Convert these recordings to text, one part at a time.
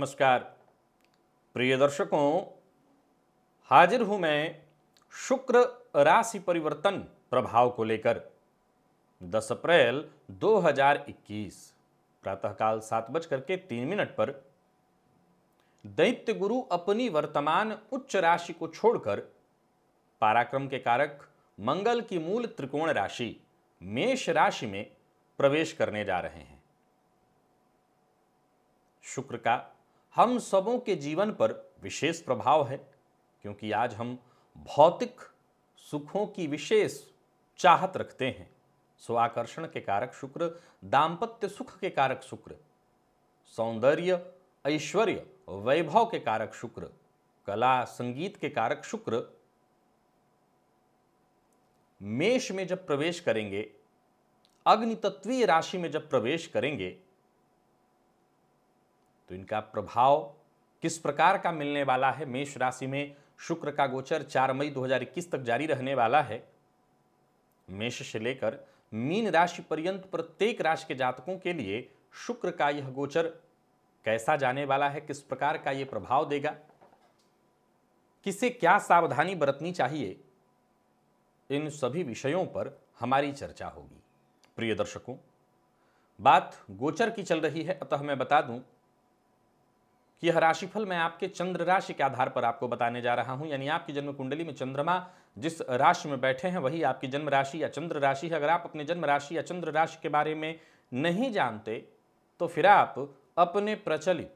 नमस्कार प्रिय दर्शकों, हाजिर हूं मैं शुक्र राशि परिवर्तन प्रभाव को लेकर 10 अप्रैल 2021 प्रातःकाल 7:03 पर दैत्य गुरु अपनी वर्तमान उच्च राशि को छोड़कर पराक्रम के कारक मंगल की मूल त्रिकोण राशि मेष राशि में प्रवेश करने जा रहे हैं। शुक्र का हम सबों के जीवन पर विशेष प्रभाव है, क्योंकि आज हम भौतिक सुखों की विशेष चाहत रखते हैं। स्वाकर्षण के कारक शुक्र, दाम्पत्य सुख के कारक शुक्र, सौंदर्य, ऐश्वर्य, वैभव के कारक शुक्र, कला संगीत के कारक शुक्र मेष में जब प्रवेश करेंगे, अग्नि तत्वीय राशि में जब प्रवेश करेंगे, तो इनका प्रभाव किस प्रकार का मिलने वाला है। मेष राशि में शुक्र का गोचर 4 मई 2021 तक जारी रहने वाला है। मेष से लेकर मीन राशि पर्यंत प्रत्येक राशि के जातकों के लिए शुक्र का यह गोचर कैसा जाने वाला है, किस प्रकार का यह प्रभाव देगा, किसे क्या सावधानी बरतनी चाहिए, इन सभी विषयों पर हमारी चर्चा होगी। प्रिय दर्शकों, बात गोचर की चल रही है, अतः मैं बता दूं कि यह राशिफल मैं आपके चंद्र राशि के आधार पर आपको बताने जा रहा हूं। यानी आपकी जन्म कुंडली में चंद्रमा जिस राशि में बैठे हैं वही आपकी जन्म राशि या चंद्र राशि है। अगर आप अपने जन्म राशि या चंद्र राशि के बारे में नहीं जानते तो फिर आप अपने प्रचलित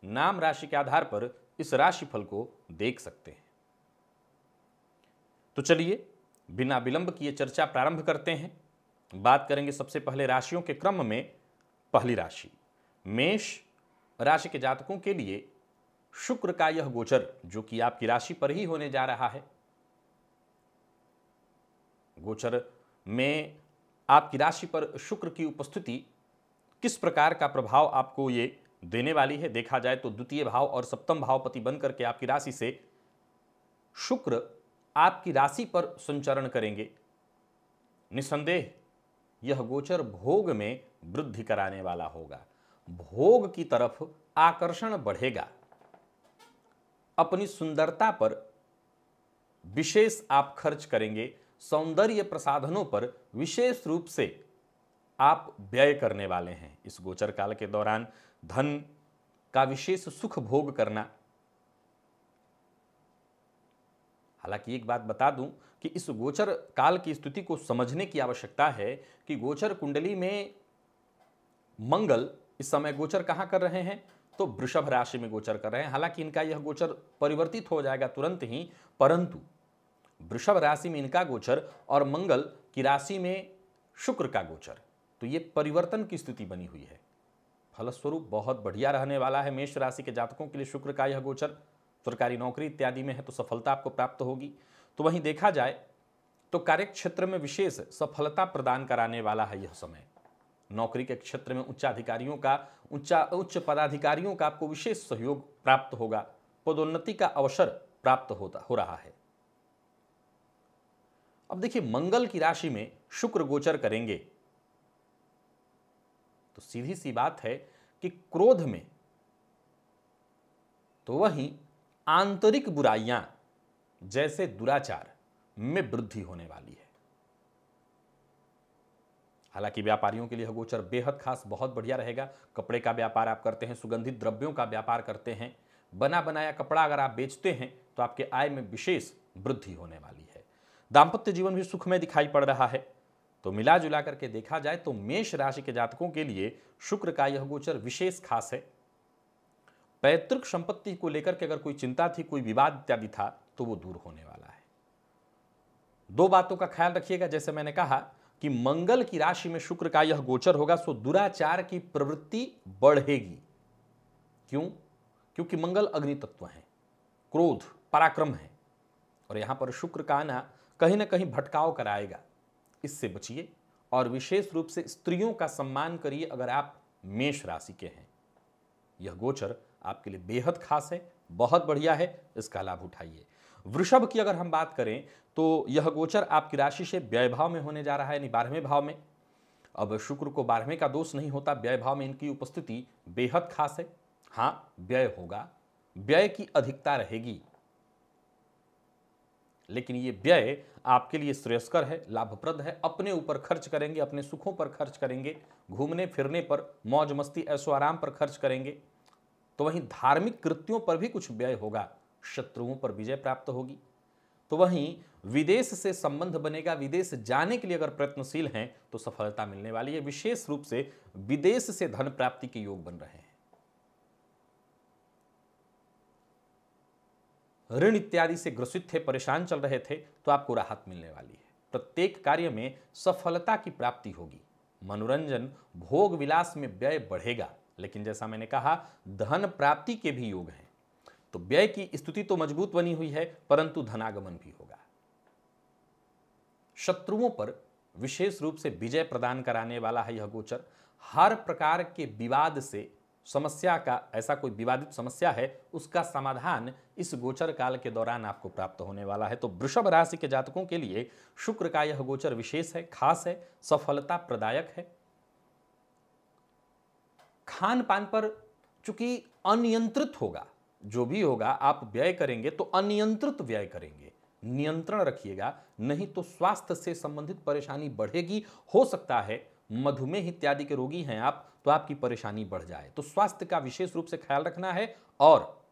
नाम राशि के आधार पर इस राशिफल को देख सकते हैं। तो चलिए बिना विलंब किए चर्चा प्रारंभ करते हैं। बात करेंगे सबसे पहले राशियों के क्रम में। पहली राशि मेष राशि के जातकों के लिए शुक्र का यह गोचर, जो कि आपकी राशि पर ही होने जा रहा है, गोचर में आपकी राशि पर शुक्र की उपस्थिति किस प्रकार का प्रभाव आपको ये देने वाली है। देखा जाए तो द्वितीय भाव और सप्तम भावपति बनकर के आपकी राशि से शुक्र आपकी राशि पर संचरण करेंगे। निसंदेह यह गोचर भोग में वृद्धि कराने वाला होगा। भोग की तरफ आकर्षण बढ़ेगा। अपनी सुंदरता पर विशेष आप खर्च करेंगे। सौंदर्य प्रसाधनों पर विशेष रूप से आप व्यय करने वाले हैं। इस गोचर काल के दौरान धन का विशेष सुख भोग करना। हालांकि एक बात बता दूं कि इस गोचर काल की स्थिति को समझने की आवश्यकता है कि गोचर कुंडली में मंगल इस समय गोचर कहां कर रहे हैं, तो वृषभ राशि में गोचर कर रहे हैं। हालांकि इनका यह गोचर परिवर्तित हो जाएगा तुरंत ही, परंतु वृषभ राशि में इनका गोचर और मंगल की राशि में शुक्र का गोचर, तो ये परिवर्तन की स्थिति बनी हुई है। फलस्वरूप बहुत बढ़िया रहने वाला है। मेष राशि के जातकों के लिए शुक्र का यह गोचर सरकारी नौकरी इत्यादि में है तो सफलता आपको प्राप्त होगी। तो वहीं देखा जाए तो कार्य क्षेत्र में विशेष सफलता प्रदान कराने वाला है यह समय। नौकरी के क्षेत्र में उच्चाधिकारियों का उच्च पदाधिकारियों का आपको विशेष सहयोग प्राप्त होगा। पदोन्नति का अवसर प्राप्त हो रहा है। अब देखिए, मंगल की राशि में शुक्र गोचर करेंगे तो सीधी सी बात है कि क्रोध में तो वहीं आंतरिक बुराइयां जैसे दुराचार में वृद्धि होने वाली है। हालांकि व्यापारियों के लिए यह गोचर बेहद खास बहुत बढ़िया रहेगा। कपड़े का व्यापार आप करते हैं, सुगंधित द्रव्यों का व्यापार करते हैं, बना बनाया कपड़ा अगर आप बेचते हैं तो आपके आय में विशेष वृद्धि होने वाली है। दाम्पत्य जीवन भी सुखमय दिखाई पड़ रहा है। तो मिला जुला करके देखा जाए तो मेष राशि के जातकों के लिए शुक्र का यह गोचर विशेष खास है। पैतृक संपत्ति को लेकर के अगर कोई चिंता थी, कोई विवाद इत्यादि था, तो वो दूर होने वाला है। दो बातों का ख्याल रखिएगा। जैसे मैंने कहा कि मंगल की राशि में शुक्र का यह गोचर होगा, सो दुराचार की प्रवृत्ति बढ़ेगी। क्यों? क्योंकि मंगल अग्नि तत्व है, क्रोध, पराक्रम है, और यहां पर शुक्र का आना कहीं ना कहीं भटकाव कराएगा। इससे बचिए और विशेष रूप से स्त्रियों का सम्मान करिए अगर आप मेष राशि के हैं। यह गोचर आपके लिए बेहद खास है, बहुत बढ़िया है, इसका लाभ उठाइए। वृषभ की अगर हम बात करें तो यह गोचर आपकी राशि से व्यय भाव में होने जा रहा है, यानी 12वें भाव में। अब शुक्र को 12वें का दोष नहीं होता, व्यय भाव में इनकी उपस्थिति बेहद खास है। हाँ, व्यय होगा, व्यय की अधिकता रहेगी, लेकिन ये व्यय आपके लिए श्रेयस्कर है, लाभप्रद है। अपने ऊपर खर्च करेंगे, अपने सुखों पर खर्च करेंगे, घूमने फिरने पर, मौज मस्ती ऐशो आराम पर खर्च करेंगे। तो वहीं धार्मिक कृत्यों पर भी कुछ व्यय होगा, शत्रुओं पर विजय प्राप्त होगी। तो वहीं विदेश से संबंध बनेगा, विदेश जाने के लिए अगर प्रयत्नशील हैं तो सफलता मिलने वाली है। विशेष रूप से विदेश से धन प्राप्ति के योग बन रहे हैं। ऋण इत्यादि से ग्रसित थे, परेशान चल रहे थे, तो आपको राहत मिलने वाली है। प्रत्येक कार्य में सफलता की प्राप्ति होगी। मनोरंजन भोग विलास में व्यय बढ़ेगा, लेकिन जैसा मैंने कहा धन प्राप्ति के भी योग हैं। तो व्यय की स्थिति तो मजबूत बनी हुई है, परंतु धनागमन भी होगा। शत्रुओं पर विशेष रूप से विजय प्रदान कराने वाला है यह गोचर। हर प्रकार के विवाद से, समस्या का, ऐसा कोई विवादित समस्या है उसका समाधान इस गोचर काल के दौरान आपको प्राप्त होने वाला है। तो वृषभ राशि के जातकों के लिए शुक्र का यह गोचर विशेष है, खास है, सफलता प्रदायक है। खान पान पर चूंकि अनियंत्रित होगा, जो भी होगा आप व्यय करेंगे तो अनियंत्रित व्यय करेंगे, नियंत्रण रखिएगा, नहीं तो स्वास्थ्य से संबंधित परेशानी बढ़ेगी। हो सकता है मधुमेह इत्यादि के रोगी हैं आप, तो आपकी परेशानी बढ़ जाए। तो स्वास्थ्य का विशेष रूप से ख्याल रखना है। और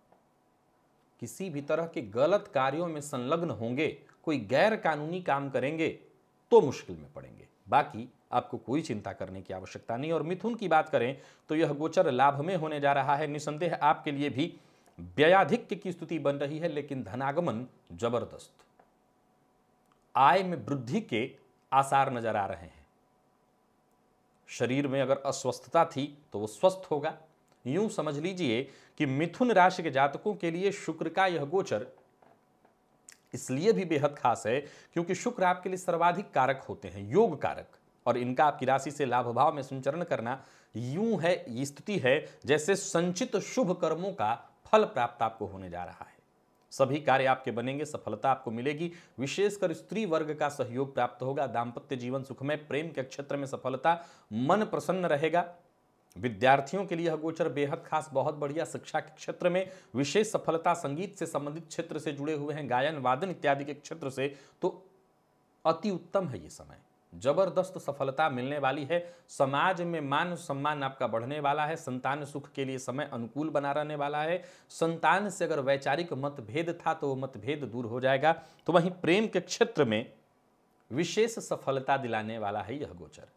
किसी भी तरह के गलत कार्यों में संलग्न होंगे, कोई गैर कानूनी काम करेंगे तो मुश्किल में पड़ेंगे। बाकी आपको कोई चिंता करने की आवश्यकता नहीं। और मिथुन की बात करें तो यह गोचर लाभ में होने जा रहा है। निसंदेह आपके लिए भी व्ययाधिक्य की स्थिति बन रही है, लेकिन धनागमन जबरदस्त, आय में वृद्धि के आसार नजर आ रहे हैं। शरीर में अगर अस्वस्थता थी तो वो स्वस्थ होगा। यूं समझ लीजिए कि मिथुन राशि के जातकों के लिए शुक्र का यह गोचर इसलिए भी बेहद खास है क्योंकि शुक्र आपके लिए सर्वाधिक कारक होते हैं, योग कारक, और इनका आपकी राशि से लाभ भाव में संचरण करना यूं है, ये स्थिति है जैसे संचित शुभ कर्मों का फल प्राप्त आपको होने जा रहा है। सभी कार्य आपके बनेंगे, सफलता आपको मिलेगी। विशेषकर स्त्री वर्ग का सहयोग प्राप्त होगा। दाम्पत्य जीवन सुखमय, प्रेम के क्षेत्र में सफलता, मन प्रसन्न रहेगा। विद्यार्थियों के लिए यह गोचर बेहद खास, बहुत बढ़िया। शिक्षा के क्षेत्र में विशेष सफलता, संगीत से संबंधित क्षेत्र से जुड़े हुए हैं, गायन वादन इत्यादि के क्षेत्र से, तो अति उत्तम है ये समय, जबरदस्त सफलता मिलने वाली है। समाज में मान सम्मान आपका बढ़ने वाला है। संतान सुख के लिए समय अनुकूल बना रहने वाला है। संतान से अगर वैचारिक मतभेद था तो वो मतभेद दूर हो जाएगा। तो वहीं प्रेम के क्षेत्र में विशेष सफलता दिलाने वाला है यह गोचर।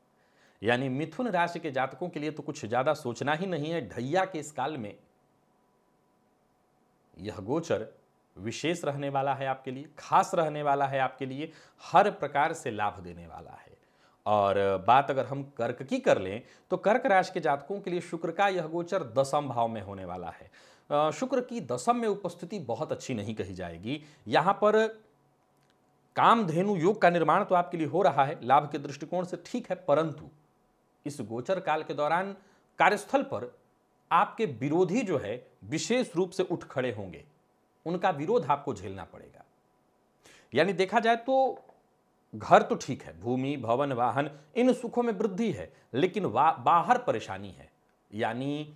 यानी मिथुन राशि के जातकों के लिए तो कुछ ज्यादा सोचना ही नहीं है। ढैया के इस काल में यह गोचर विशेष रहने वाला है आपके लिए, खास रहने वाला है आपके लिए, हर प्रकार से लाभ देने वाला है। और बात अगर हम कर्क की कर लें तो कर्क राशि के जातकों के लिए शुक्र का यह गोचर दशम भाव में होने वाला है। शुक्र की दशम में उपस्थिति बहुत अच्छी नहीं कही जाएगी। यहां पर कामधेनु योग का निर्माण तो आपके लिए हो रहा है, लाभ के दृष्टिकोण से ठीक है, परंतु इस गोचर काल के दौरान कार्यस्थल पर आपके विरोधी जो है विशेष रूप से उठ खड़े होंगे, उनका विरोध आपको झेलना पड़ेगा। यानी देखा जाए तो घर तो ठीक है, भूमि भवन वाहन इन सुखों में वृद्धि है, लेकिन बाहर परेशानी है। यानी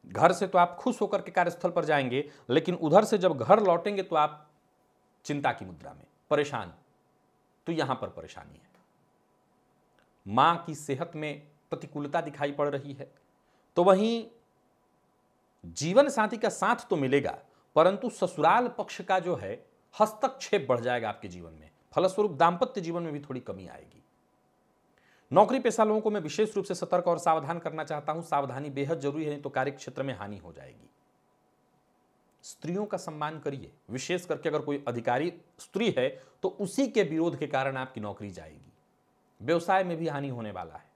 घर से तो आप खुश होकर के कार्यस्थल पर जाएंगे, लेकिन उधर से जब घर लौटेंगे तो आप चिंता की मुद्रा में, परेशान। तो यहां पर परेशानी है। मां की सेहत में प्रतिकूलता दिखाई पड़ रही है। तो वहीं जीवन साथी का साथ तो मिलेगा, परंतु ससुराल पक्ष का जो है हस्तक्षेप बढ़ जाएगा आपके जीवन में। फलस्वरूप दांपत्य जीवन में भी थोड़ी कमी आएगी। नौकरी पेशा लोगों को मैं विशेष रूप से सतर्क और सावधान करना चाहता हूं। सावधानी बेहद जरूरी है, नहीं तो कार्य क्षेत्र में हानि हो जाएगी। स्त्रियों का सम्मान करिए, विशेष करके अगर कोई अधिकारी स्त्री है तो उसी के विरोध के कारण आपकी नौकरी जाएगी। व्यवसाय में भी हानि होने वाला है,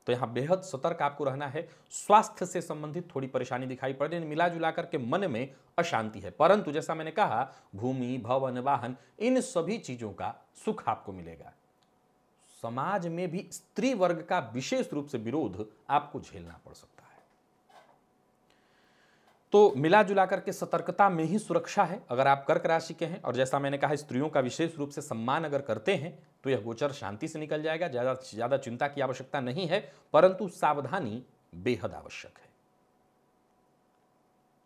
तो यहां बेहद सतर्क आपको रहना है। स्वास्थ्य से संबंधित थोड़ी परेशानी दिखाई पड़ रही है, मिला जुला करके मन में अशांति है, परंतु जैसा मैंने कहा भूमि भवन वाहन इन सभी चीजों का सुख आपको मिलेगा। समाज में भी स्त्री वर्ग का विशेष रूप से विरोध आपको झेलना पड़ सकता है। तो मिला जुला करके सतर्कता में ही सुरक्षा है अगर आप कर्क राशि के हैं। और जैसा मैंने कहा स्त्रियों का विशेष रूप से सम्मान अगर करते हैं तो यह गोचर शांति से निकल जाएगा। ज्यादा चिंता की आवश्यकता नहीं है, परंतु सावधानी बेहद आवश्यक है।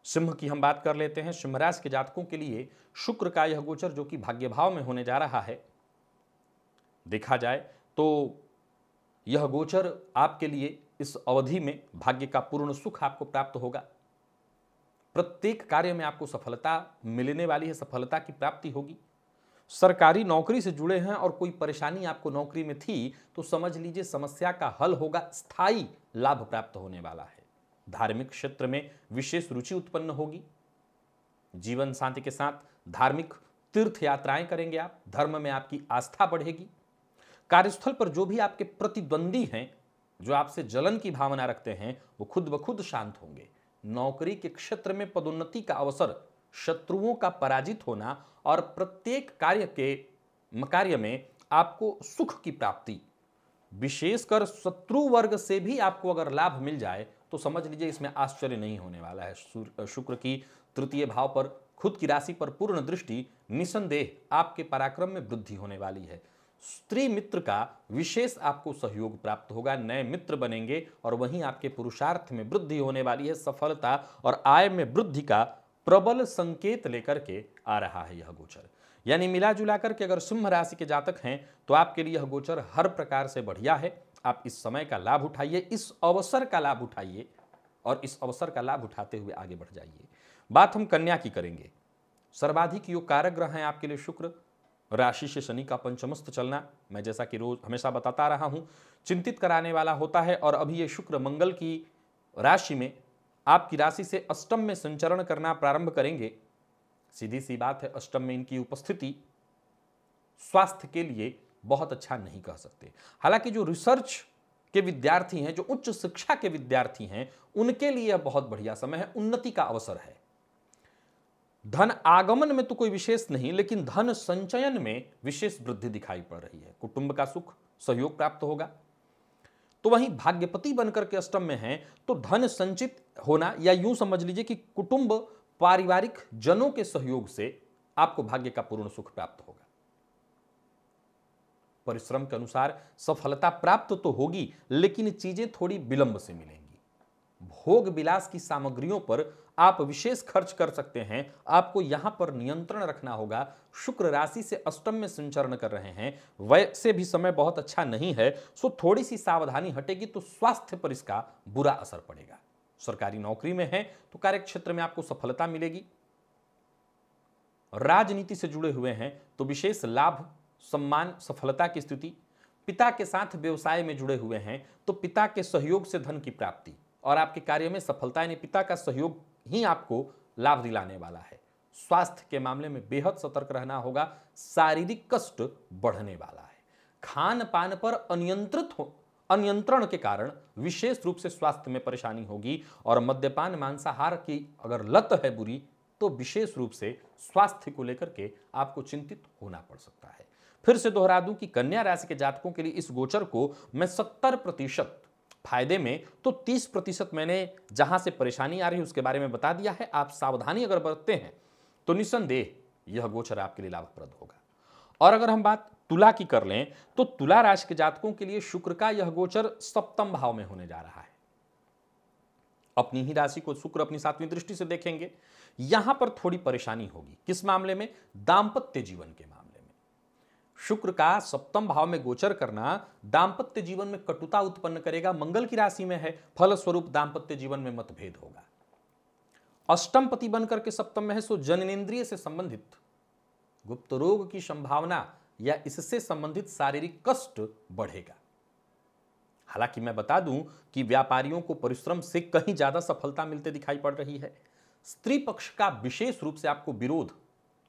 सिंह की हम बात कर लेते हैं। सिंह राशि के जातकों के लिए शुक्र का यह गोचर जो कि भाग्य भाव में होने जा रहा है, देखा जाए तो यह गोचर आपके लिए इस अवधि में भाग्य का पूर्ण सुख आपको प्राप्त होगा। प्रत्येक कार्य में आपको सफलता मिलने वाली है, सफलता की प्राप्ति होगी। सरकारी नौकरी से जुड़े हैं और कोई परेशानी आपको नौकरी में थी तो समझ लीजिए समस्या का हल होगा, स्थायी लाभ प्राप्त होने वाला है। धार्मिक क्षेत्र में विशेष रुचि उत्पन्न होगी। जीवन साथी के साथ धार्मिक तीर्थ यात्राएं करेंगे आप, धर्म में आपकी आस्था बढ़ेगी। कार्यस्थल पर जो भी आपके प्रतिद्वंदी हैं, जो आपसे जलन की भावना रखते हैं, वो खुद ब खुद शांत होंगे। नौकरी के क्षेत्र में पदोन्नति का अवसर, शत्रुओं का पराजित होना और प्रत्येक कार्य में आपको सुख की प्राप्ति, विशेषकर शत्रु वर्ग से भी आपको अगर लाभ मिल जाए तो समझ लीजिए इसमें आश्चर्य नहीं होने वाला है। शुक्र की तृतीय भाव पर, खुद की राशि पर पूर्ण दृष्टि, निसंदेह आपके पराक्रम में वृद्धि होने वाली है। स्त्री मित्र का विशेष आपको सहयोग प्राप्त होगा, नए मित्र बनेंगे और वहीं आपके पुरुषार्थ में वृद्धि होने वाली है। सफलता और आय में वृद्धि का प्रबल संकेत लेकर के आ रहा है यह गोचर। यानी मिला जुला करके अगर सिंह राशि के जातक हैं तो आपके लिए यह गोचर हर प्रकार से बढ़िया है। आप इस समय का लाभ उठाइए, इस अवसर का लाभ उठाइए और इस अवसर का लाभ उठाते हुए आगे बढ़ जाइए। बात हम कन्या की करेंगे। सर्वाधिक योग कारक ग्रह हैं आपके लिए शुक्र। राशि से शनि का पंचमस्त चलना, मैं जैसा कि रोज हमेशा बताता रहा हूं, चिंतित कराने वाला होता है। और अभी ये शुक्र मंगल की राशि में, आपकी राशि से अष्टम में संचरण करना प्रारंभ करेंगे। सीधी सी बात है, अष्टम में इनकी उपस्थिति स्वास्थ्य के लिए बहुत अच्छा नहीं कह सकते। हालांकि जो रिसर्च के विद्यार्थी हैं, जो उच्च शिक्षा के विद्यार्थी हैं, उनके लिए यह बहुत बढ़िया समय है, उन्नति का अवसर है। धन आगमन में तो कोई विशेष नहीं, लेकिन धन संचयन में विशेष वृद्धि दिखाई पड़ रही है। कुटुंब का सुख सहयोग प्राप्त होगा। तो वहीं भाग्यपति बनकर के अष्टम में है तो धन संचित होना, या यूं समझ लीजिए कि कुटुंब पारिवारिक जनों के सहयोग से आपको भाग्य का पूर्ण सुख प्राप्त होगा। परिश्रम के अनुसार सफलता प्राप्त तो होगी, लेकिन चीजें थोड़ी विलंब से मिलेंगी। भोग विलास की सामग्रियों पर आप विशेष खर्च कर सकते हैं। आपको यहां पर नियंत्रण रखना होगा। शुक्र राशि से अष्टम में संचरण कर रहे हैं, वैसे भी समय बहुत अच्छा नहीं है, सो थोड़ी सी सावधानी हटेगी तो स्वास्थ्य पर इसका बुरा असर पड़ेगा। सरकारी नौकरी में है तो कार्यक्षेत्र में आपको सफलता मिलेगी। राजनीति से जुड़े हुए हैं तो विशेष लाभ, सम्मान, सफलता की स्थिति। पिता के साथ व्यवसाय में जुड़े हुए हैं तो पिता के सहयोग से धन की प्राप्ति और आपके कार्य में सफलता, यानी पिता का सहयोग ही आपको लाभ दिलाने वाला है। स्वास्थ्य के मामले में बेहद सतर्क रहना होगा, शारीरिक कष्ट बढ़ने वाला है। खान पान पर अनियंत्रण के कारण विशेष रूप से स्वास्थ्य में परेशानी होगी और मद्यपान, मांसाहार की अगर लत है बुरी तो विशेष रूप से स्वास्थ्य को लेकर के आपको चिंतित होना पड़ सकता है। फिर से दोहरा दूं कि कन्या राशि के जातकों के लिए इस गोचर को मैं 70% फायदे में तो 30% मैंने जहां से परेशानी आ रही है उसके बारे में बता दिया है। आप सावधानी अगर बरतते हैं तो निसंदेह यह गोचर आपके लिए लाभप्रद होगा। और अगर हम बात तुला की कर लें तो तुला राशि के जातकों के लिए शुक्र का यह गोचर सप्तम भाव में होने जा रहा है। अपनी ही राशि को शुक्र अपनी 7वीं दृष्टि से देखेंगे। यहां पर थोड़ी परेशानी होगी। किस मामले में? दांपत्य जीवन के मामले में। शुक्र का सप्तम भाव में गोचर करना दांपत्य जीवन में कटुता उत्पन्न करेगा। मंगल की राशि में है, फलस्वरूप दांपत्य जीवन में मतभेद होगा। अष्टम पति बनकर के सप्तम में है, सो जननेंद्रिय से संबंधित गुप्त रोग की संभावना या इससे संबंधित शारीरिक कष्ट बढ़ेगा। हालांकि मैं बता दूं कि व्यापारियों को परिश्रम से कहीं ज्यादा सफलता मिलते दिखाई पड़ रही है। स्त्री पक्ष का विशेष रूप से आपको विरोध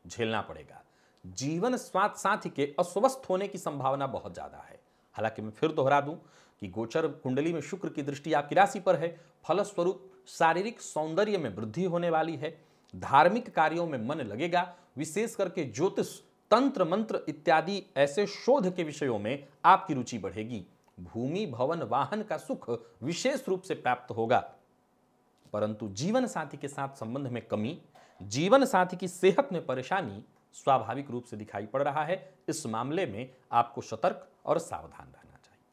झेलना पड़ेगा। जीवन साथी के अस्वस्थ होने की संभावना बहुत ज्यादा है। हालांकि मैं फिर दोहरा दूं कि गोचर कुंडली में शुक्र की दृष्टि आपकी राशि पर है, फलस्वरूप शारीरिक सौंदर्य में वृद्धि होने वाली है। धार्मिक कार्यों में मन लगेगा, विशेष करके ज्योतिष, तंत्र मंत्र इत्यादि ऐसे शोध के विषयों में आपकी रुचि बढ़ेगी। भूमि, भवन, वाहन का सुख विशेष रूप से प्राप्त होगा। परंतु जीवन साथी के साथ संबंध में कमी, जीवन साथी की सेहत में परेशानी स्वाभाविक रूप से दिखाई पड़ रहा है। इस मामले में आपको सतर्क और सावधान रहना चाहिए।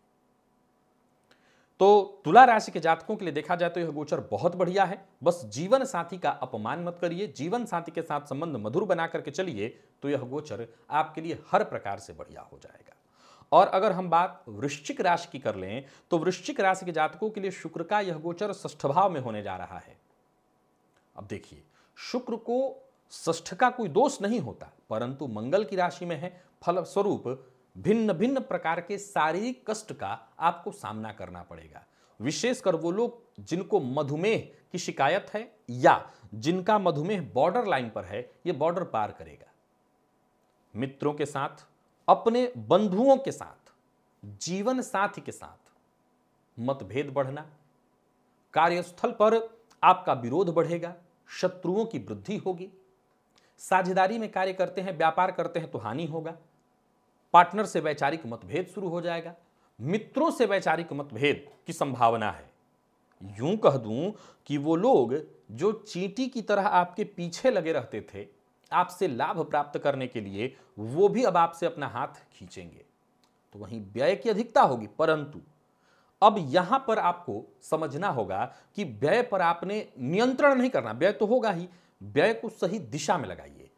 तो तुला राशि के जातकों के लिए देखा जाए तो यह गोचर बहुत बढ़िया है। बस जीवन साथी का अपमान मत करिए, जीवन साथी के साथ संबंध मधुर बना करके चलिए, तो यह गोचर आपके लिए हर प्रकार से बढ़िया हो जाएगा। और अगर हम बात वृश्चिक राशि की कर लें तो वृश्चिक राशि के जातकों के लिए शुक्र का यह गोचर षष्ठ भाव में होने जा रहा है। अब देखिए, शुक्र को षष्ठ का कोई दोष नहीं होता, परंतु मंगल की राशि में है, फलस्वरूप भिन्न भिन्न प्रकार के शारीरिक कष्ट का आपको सामना करना पड़ेगा। विशेषकर वो लोग जिनको मधुमेह की शिकायत है या जिनका मधुमेह बॉर्डर लाइन पर है, ये बॉर्डर पार करेगा। मित्रों के साथ, अपने बंधुओं के साथ, जीवन साथी के साथ मतभेद बढ़ना, कार्यस्थल पर आपका विरोध बढ़ेगा, शत्रुओं की वृद्धि होगी, साझेदारी में कार्य करते हैं, व्यापार करते हैं तो हानि होगा, पार्टनर से वैचारिक मतभेद शुरू हो जाएगा, मित्रों से वैचारिक मतभेद की संभावना है। यूं कह दूं कि वो लोग जो चींटी की तरह आपके पीछे लगे रहते थे आपसे लाभ प्राप्त करने के लिए, वो भी अब आपसे अपना हाथ खींचेंगे। तो वहीं व्यय की अधिकता होगी, परंतु अब यहां पर आपको समझना होगा कि व्यय पर आपने नियंत्रण नहीं करना। व्यय तो होगा ही, व्यय को सही दिशा में लगाइए,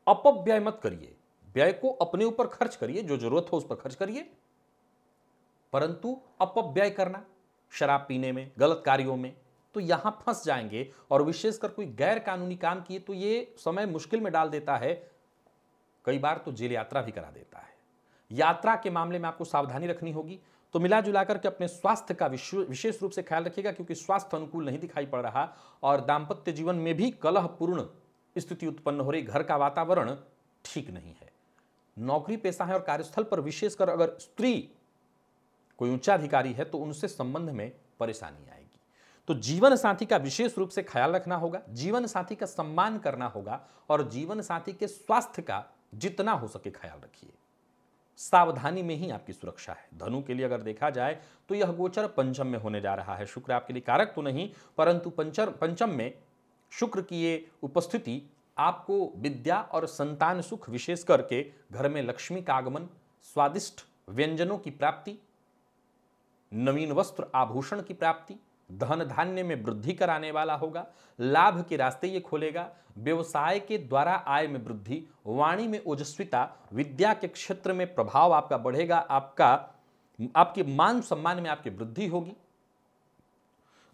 अपव्यय मत करिए। व्यय को अपने ऊपर खर्च करिए, जो जरूरत हो उस पर खर्च करिए, परंतु अपव्यय करना शराब पीने में, गलत कार्यों में, तो यहां फंस जाएंगे। और विशेषकर कोई गैर कानूनी काम किए तो ये समय मुश्किल में डाल देता है, कई बार तो जेल यात्रा भी करा देता है। यात्रा के मामले में आपको सावधानी रखनी होगी। तो मिला जुलाकर के अपने स्वास्थ्य का विशेष रूप से ख्याल रखिएगा, क्योंकि स्वास्थ्य अनुकूल नहीं दिखाई पड़ रहा और दाम्पत्य जीवन में भी कलहपूर्ण स्थिति उत्पन्न हो रही, घर का वातावरण ठीक नहीं है। नौकरी पेशा है और कार्यस्थल पर विशेषकर अगर स्त्री कोई ऊंचा अधिकारी है तो उनसे संबंध में परेशानी आएगी। तो जीवन साथी का विशेष रूप से ख्याल रखना होगा, जीवन साथी का सम्मान करना होगा और जीवन साथी के स्वास्थ्य का जितना हो सके ख्याल रखिए। सावधानी में ही आपकी सुरक्षा है। धनु के लिए अगर देखा जाए तो यह गोचर पंचम में होने जा रहा है। शुक्र आपके लिए कारक तो नहीं, परंतु पंचम में शुक्र की ये उपस्थिति आपको विद्या और संतान सुख, विशेष करके घर में लक्ष्मी का आगमन, स्वादिष्ट व्यंजनों की प्राप्ति, नवीन वस्त्र आभूषण की प्राप्ति, धन धान्य में वृद्धि कराने वाला होगा। लाभ के रास्ते ये खोलेगा। व्यवसाय के द्वारा आय में वृद्धि, वाणी में ओजस्विता, विद्या के क्षेत्र में प्रभाव आपका बढ़ेगा, आपके मान सम्मान में आपकी वृद्धि होगी।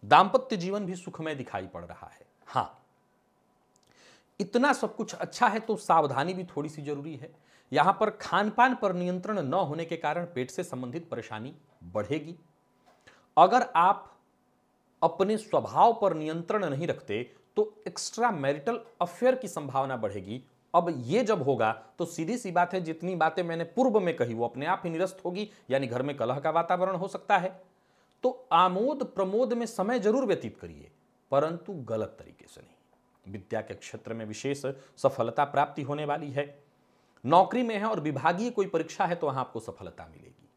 दांपत्य जीवन भी सुखमय दिखाई पड़ रहा है। हां, इतना सब कुछ अच्छा है तो सावधानी भी थोड़ी सी जरूरी है। यहां पर खान पान पर नियंत्रण न होने के कारण पेट से संबंधित परेशानी बढ़ेगी। अगर आप अपने स्वभाव पर नियंत्रण नहीं रखते तो एक्स्ट्रा मैरिटल अफेयर की संभावना बढ़ेगी। अब ये जब होगा तो सीधी सी बात है, जितनी बातें मैंने पूर्व में कही वो अपने आप ही निरस्त होगी, यानी घर में कलह का वातावरण हो सकता है। तो आमोद प्रमोद में समय जरूर व्यतीत करिए, परंतु गलत तरीके से नहीं। विद्या के क्षेत्र में विशेष सफलता प्राप्ति होने वाली है। नौकरी में है और विभागीय कोई परीक्षा है तो वहां आपको सफलता मिलेगी।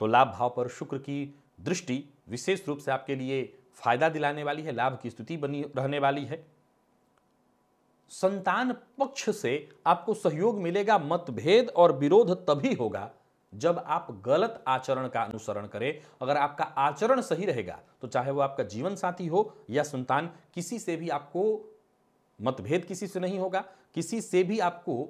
तो लाभ भाव पर शुक्र की दृष्टि विशेष रूप से आपके लिए फायदा दिलाने वाली है, लाभ की स्थिति बनी रहने वाली है। संतान पक्ष से आपको सहयोग मिलेगा। मतभेद और विरोध तभी होगा जब आप गलत आचरण का अनुसरण करें। अगर आपका आचरण सही रहेगा तो चाहे वो आपका जीवन साथी हो या संतान, किसी से भी आपको मतभेद किसी से नहीं होगा, किसी से भी आपको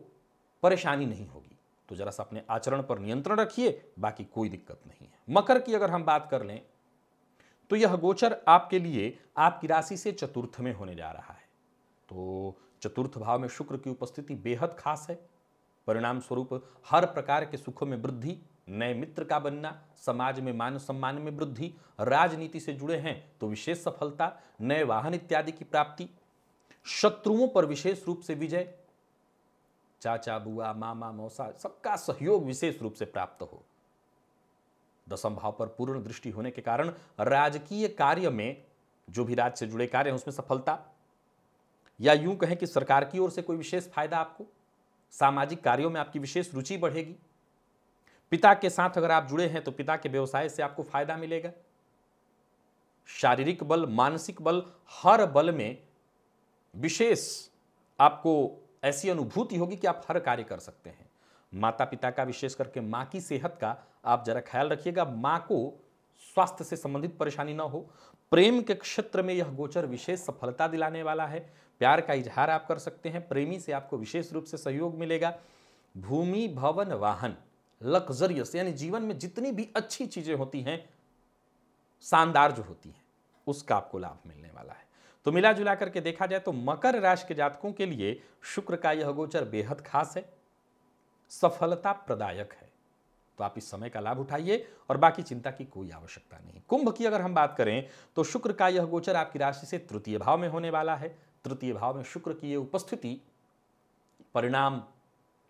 परेशानी नहीं होगी। तो जरा सा अपने आचरण पर नियंत्रण रखिए, बाकी कोई दिक्कत नहीं है। मकर की अगर हम बात कर लें तो यह गोचर आपके लिए आपकी राशि से चतुर्थ में होने जा रहा है। तो चतुर्थ भाव में शुक्र की उपस्थिति बेहद खास है। परिणाम स्वरूप हर प्रकार के सुखों में वृद्धि, नए मित्र का बनना, समाज में मान सम्मान में वृद्धि, राजनीति से जुड़े हैं तो विशेष सफलता, नए वाहन इत्यादि की प्राप्ति, शत्रुओं पर विशेष रूप से विजय, चाचा बुआ मामा मौसा सबका सहयोग विशेष रूप से प्राप्त हो। दसम भाव पर पूर्ण दृष्टि होने के कारण राजकीय कार्य में, जो भी राज्य से जुड़े कार्य हैं उसमें सफलता, या यूं कहें कि सरकार की ओर से कोई विशेष फायदा आपको, सामाजिक कार्यों में आपकी विशेष रुचि बढ़ेगी। पिता के साथ अगर आप जुड़े हैं तो पिता के व्यवसाय से आपको फायदा मिलेगा। शारीरिक बल, मानसिक बल, हर बल में विशेष आपको ऐसी अनुभूति होगी कि आप हर कार्य कर सकते हैं। माता पिता का, विशेष करके मां की सेहत का आप जरा ख्याल रखिएगा। मां को स्वास्थ्य से संबंधित परेशानी न हो। प्रेम के क्षेत्र में यह गोचर विशेष सफलता दिलाने वाला है। प्यार का इजहार आप कर सकते हैं, प्रेमी से आपको विशेष रूप से सहयोग मिलेगा। भूमि, भवन, वाहन, लग्जरियस यानी जीवन में जितनी भी अच्छी चीजें होती हैं, शानदार जो होती हैं, उसका आपको लाभ मिलने वाला है। तो मिला जुला करके देखा जाए तो मकर राशि के जातकों के लिए शुक्र का यह गोचर बेहद खास है, सफलता प्रदायक है। तो आप इस समय का लाभ उठाइए और बाकी चिंता की कोई आवश्यकता नहीं। कुंभ की अगर हम बात करें तो शुक्र का यह गोचर आपकी राशि से तृतीय भाव में होने वाला है। तृतीय भाव में शुक्र की यह उपस्थिति परिणाम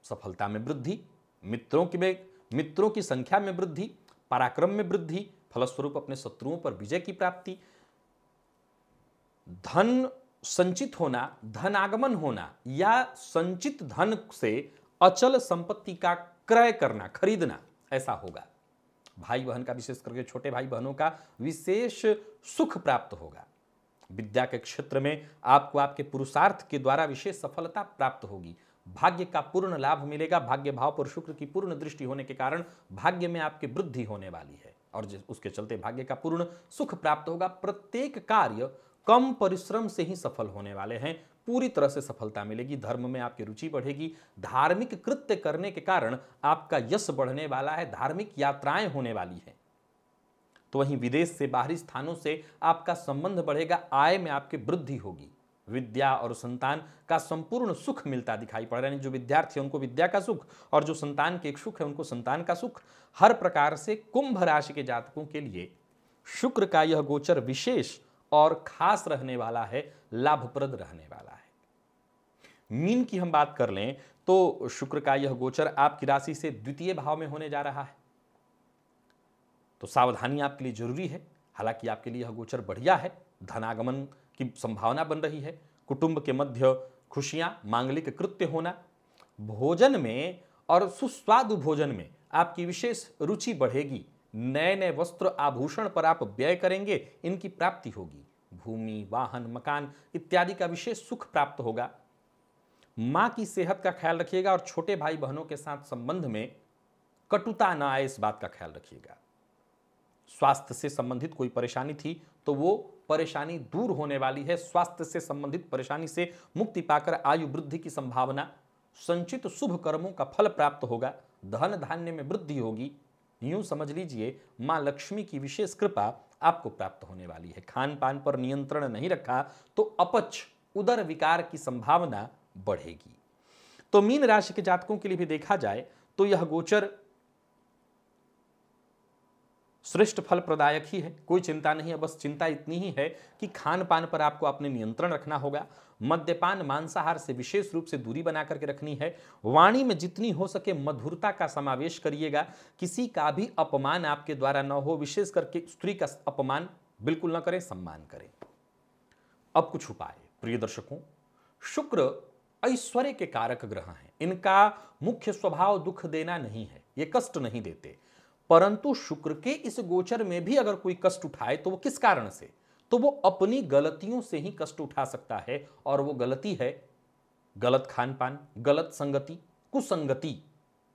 सफलता में वृद्धि, मित्रों की संख्या में वृद्धि, पराक्रम में वृद्धि, फलस्वरूप अपने शत्रुओं पर विजय की प्राप्ति, धन संचित होना, धनागमन होना या संचित धन से अचल संपत्ति का क्रय करना, खरीदना, ऐसा होगा। भाई बहन का, विशेष करके छोटे भाई बहनों का विशेष सुख प्राप्त होगा। विद्या के क्षेत्र में आपको आपके पुरुषार्थ के द्वारा विशेष सफलता प्राप्त होगी। भाग्य का पूर्ण लाभ मिलेगा। भाग्य भाव पर शुक्र की पूर्ण दृष्टि होने के कारण भाग्य में आपकी वृद्धि होने वाली है और उसके चलते भाग्य का पूर्ण सुख प्राप्त होगा। प्रत्येक कार्य कम परिश्रम से ही सफल होने वाले हैं, पूरी तरह से सफलता मिलेगी। धर्म में आपकी रुचि बढ़ेगी। धार्मिक कृत्य करने के कारण आपका यश बढ़ने वाला है। धार्मिक यात्राएं होने वाली हैं। तो वहीं विदेश से, बाहरी स्थानों से आपका संबंध बढ़ेगा। आय में आपकी वृद्धि होगी। विद्या और संतान का संपूर्ण सुख मिलता दिखाई पड़ रहा है। जो विद्यार्थी है उनको विद्या का सुख और जो संतान के एक सुख है उनको संतान का सुख। हर प्रकार से कुंभ राशि के जातकों के लिए शुक्र का यह गोचर विशेष और खास रहने वाला है, लाभप्रद रहने वाला है। मीन की हम बात कर लें तो शुक्र का यह गोचर आपकी राशि से द्वितीय भाव में होने जा रहा है। तो सावधानी आपके लिए जरूरी है। हालांकि आपके लिए यह गोचर बढ़िया है। धनागमन की संभावना बन रही है। कुटुंब के मध्य खुशियां, मांगलिक कृत्य होना, भोजन में और सुस्वादु भोजन में आपकी विशेष रुचि बढ़ेगी। नए नए वस्त्र आभूषण पर आप व्यय करेंगे, इनकी प्राप्ति होगी। भूमि, वाहन, मकान इत्यादि का विशेष सुख प्राप्त होगा। मां की सेहत का ख्याल रखिएगा और छोटे भाई बहनों के साथ संबंध में कटुता न आए, इस बात का ख्याल रखिएगा। स्वास्थ्य से संबंधित कोई परेशानी थी तो वो परेशानी दूर होने वाली है। स्वास्थ्य से संबंधित परेशानी से मुक्ति पाकर आयु वृद्धि की संभावना, संचित शुभ कर्मों का फल प्राप्त होगा। धन धान्य में वृद्धि होगी। यूं समझ लीजिए मां लक्ष्मी की विशेष कृपा आपको प्राप्त होने वाली है। खान पान पर नियंत्रण नहीं रखा तो अपच, उदर विकार की संभावना बढ़ेगी। तो मीन राशि के जातकों के लिए भी देखा जाए तो यह गोचर श्रेष्ठ फल प्रदायक ही है। कोई चिंता नहीं है। बस चिंता इतनी ही है कि खान पान पर आपको अपने नियंत्रण रखना होगा। मद्यपान, मांसाहार से विशेष रूप से दूरी बना करके रखनी है। वाणी में जितनी हो सके मधुरता का समावेश करिएगा। किसी का भी अपमान आपके द्वारा न हो। विशेष करके स्त्री का अपमान बिल्कुल न करें, सम्मान करें। अब कुछ उपाय। प्रिय दर्शकों, शुक्र ऐश्वर्य के कारक ग्रह हैं। इनका मुख्य स्वभाव दुख देना नहीं है, ये कष्ट नहीं देते। परंतु शुक्र के इस गोचर में भी अगर कोई कष्ट उठाए तो वो किस कारण से, तो वो अपनी गलतियों से ही कष्ट उठा सकता है। और वो गलती है गलत खान पान, गलत संगति, कुसंगति,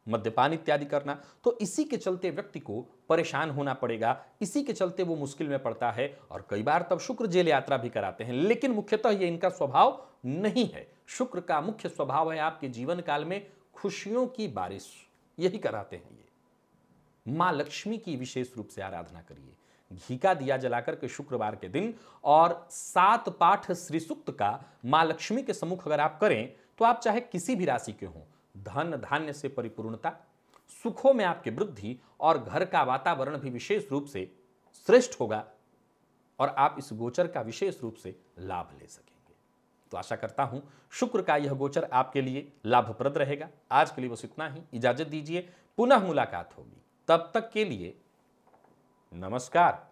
मद्यपान इत्यादि करना। तो इसी के चलते व्यक्ति को परेशान होना पड़ेगा। इसी के चलते वो मुश्किल में पड़ता है और कई बार तब शुक्र जेल यात्रा भी कराते हैं। लेकिन मुख्यतः ये इनका स्वभाव नहीं है। शुक्र का मुख्य स्वभाव है आपके जीवन काल में खुशियों की बारिश, यही कराते हैं ये। मां लक्ष्मी की विशेष रूप से आराधना करिए। घी का दिया जलाकर के शुक्रवार के दिन और 7 पाठ श्री सूक्त का मां लक्ष्मी के सम्मुख अगर आप करें तो आप चाहे किसी भी राशि के हों, धन धान्य से परिपूर्णता, सुखों में आपकी वृद्धि और घर का वातावरण भी विशेष रूप से श्रेष्ठ होगा और आप इस गोचर का विशेष रूप से लाभ ले सकेंगे। तो आशा करता हूं शुक्र का यह गोचर आपके लिए लाभप्रद रहेगा। आज के लिए बस इतना ही। इजाजत दीजिए, पुनः मुलाकात होगी। तब तक के लिए नमस्कार।